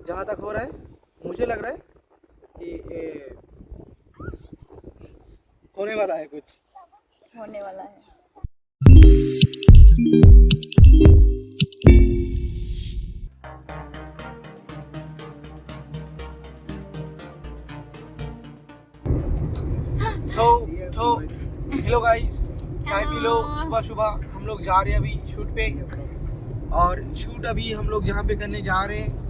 जहाँ तक हो रहा है मुझे लग रहा है कि होने वाला है, कुछ होने वाला है। तो हेलो गाइस, चाय पी लो। सुबह सुबह हम लोग जा रहे हैं अभी शूट पे, और शूट अभी हम लोग जहाँ पे करने जा रहे हैं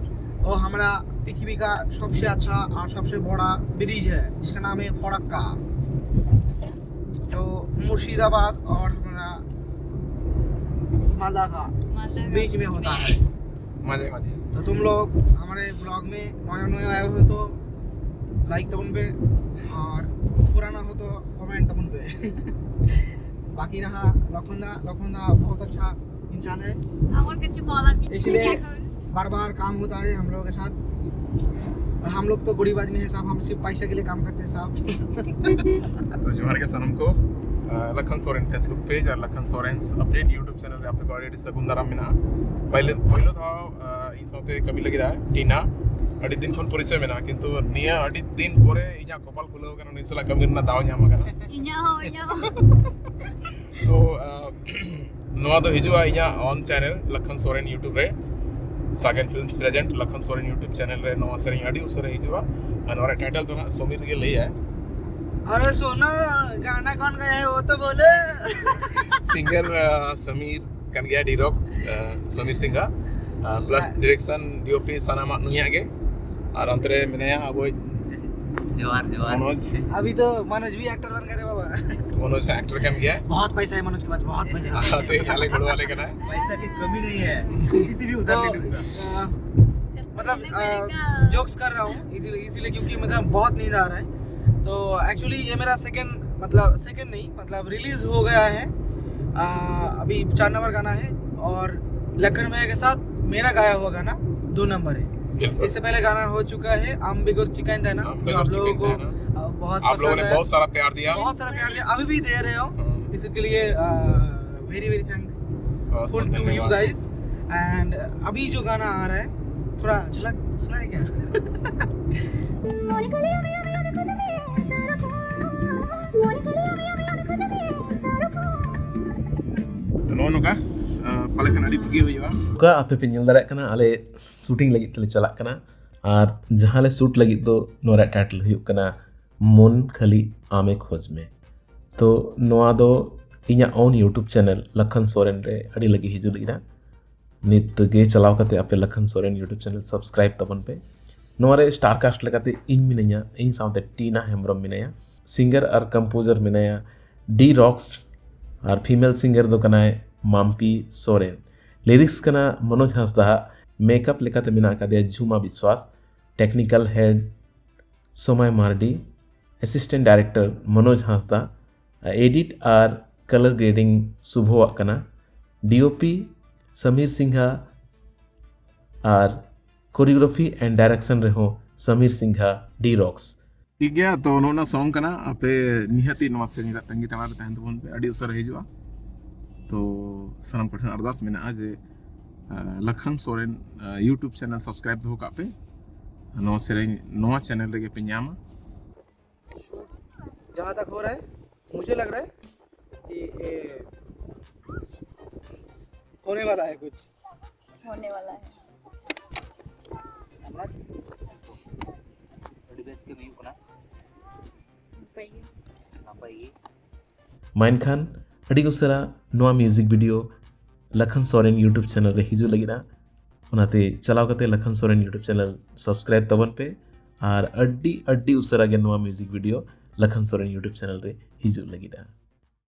वो हमारा पृथ्वी का सबसे अच्छा और सबसे बड़ा ब्रिज है जिसका नाम है फरक्का, जो मुर्शिदाबाद और हमारा मालदा का बीच में होता है। मजे मजे। तो तुम लोग हमारे ब्लॉग में नया नया आए हो तो लाइक तबन पे, और पुराना हो तो कमेंट तबन पे। बाकी रहा लखनदा बहुत अच्छा इंसान है, इसलिए बार बार काम होता है हम लोगों के साथ। और हम लोग तो गरीब आदमी है साहब, हम सिर्फ पैसे के लिए काम करते हैं साहब। तो जोहार के सनम को लखन सोरेन फेसबुक पेज और Lakhan Soren update YouTube channel रे आपे ऑलरेडी सगुन दाराम मेना पहिलो था ई साथे कमी लगी रहा टीना अड़ी दिन खन परिचय मेना किंतु निया अड़ी दिन परे इया कपाल खुलो कना निसला कमी ना दाव ᱧᱟᱢ कना इnya हो तो नोआ दो हिजुआ इया ऑन चैनल लखन सोरेन यूट्यूब रे सागन films present Lakhan Soren YouTube channel रे नोआ सेरी अड़ी उसरे हिजुआ और नोरा टाइटल तो समीर के ले है। अरे सुनो, गाना कौन गाया है वो तो बोले। Singer Samir kan gaya di rock Samir Sinha plus direction DOP सनामा नुया के और अंतरे मेनया अब जोहार मनोज अभी तो मनोज भी एक्टर बन गए रे बाबा। मनोज एक्टर kan गया बहुत पैसा है मनोज के पास, बहुत पैसा। तो याले गुड़ वाले का ना पैसा की कमी नहीं है, किसी से भी उधार ले लूंगा। मतलब जोक्स कर रहा हूँ इसीलिए क्योंकि मतलब बहुत नींद आ रहा है। तो एक्चुअली ये मेरा सेकंड नहीं मतलब रिलीज हो गया है। अभी 4 नंबर गाना है और लखन भैया के साथ मेरा गाया हुआ गाना 2 नंबर है। इससे पहले गाना हो चुका है आम बेगोर चिकन देना, जो आप लोगों को बहुत आप लोगों ने बहुत सारा प्यार दिया, अभी भी दे रहे हो, इसके लिए very very thankful to you guys. And अभी जो गाना आ रहा है थोड़ा झलक सुना है क्या? दोनों का पाले कना डी पगी हुई का आपे पे ñel दाराक कना आले शूटिंग लगी तले चलाक कना और जहां ले शूट लगी तो नोरा टाइटल हुई कना मन खाली आमे खोज में। तो नोआ दो इኛ ओन यूट्यूब चैनल लखन सोरेन रे अड़ी लगी हिजु लगिना नित गे चलाव कते आपे Lakhan Soren YouTube channel subscribe तबन पे। नोआ रे स्टार कास्ट लगाते इन मिनया इन साउते टीना हेम्ब्रम मिनया सिंगर और कंपोजर मिनया डी रॉक्स और फीमेल सिंगर दो कना माम्पी सोरेन, लिरिक्स कना मनोज हांसदा, मेकअप लेकाते मिना कादे Jhuma Biswas, technical head Somay Mardi, assistant director Manoj Hansda, edit और कलर ग्रेडिंग शुभवा कना, डीओपी समीर सिंहा और कोरियोग्राफी एंड डायरेक्शन रहो समीर सिंहा डी रॉक्स। ठीक गया तो नोना सॉन्ग कना आपे निहती नवा से निरा तंगी तमार तहन तबन पे अड़ी उसर हिजुआ। तो सनम पठन अरदास में आज Lakhan Soren YouTube channel subscribe दो का पे नवा से नवा चैनल रे पे न्यामा। जहाँ तक हो रहा है मुझे लग रहा है कि होने वाला है, कुछ होने वाला है। बेस के व्यू कना पई माइन खान अड़ी उसरा नवा music video Lakhan Soren YouTube channel रे हिजु लगिना ओनाते चलाव कते Lakhan Soren YouTube channel subscribe तबन पे और अड्डी उसरा के नवा music video Lakhan Soren YouTube channel रे हिजु लगिना।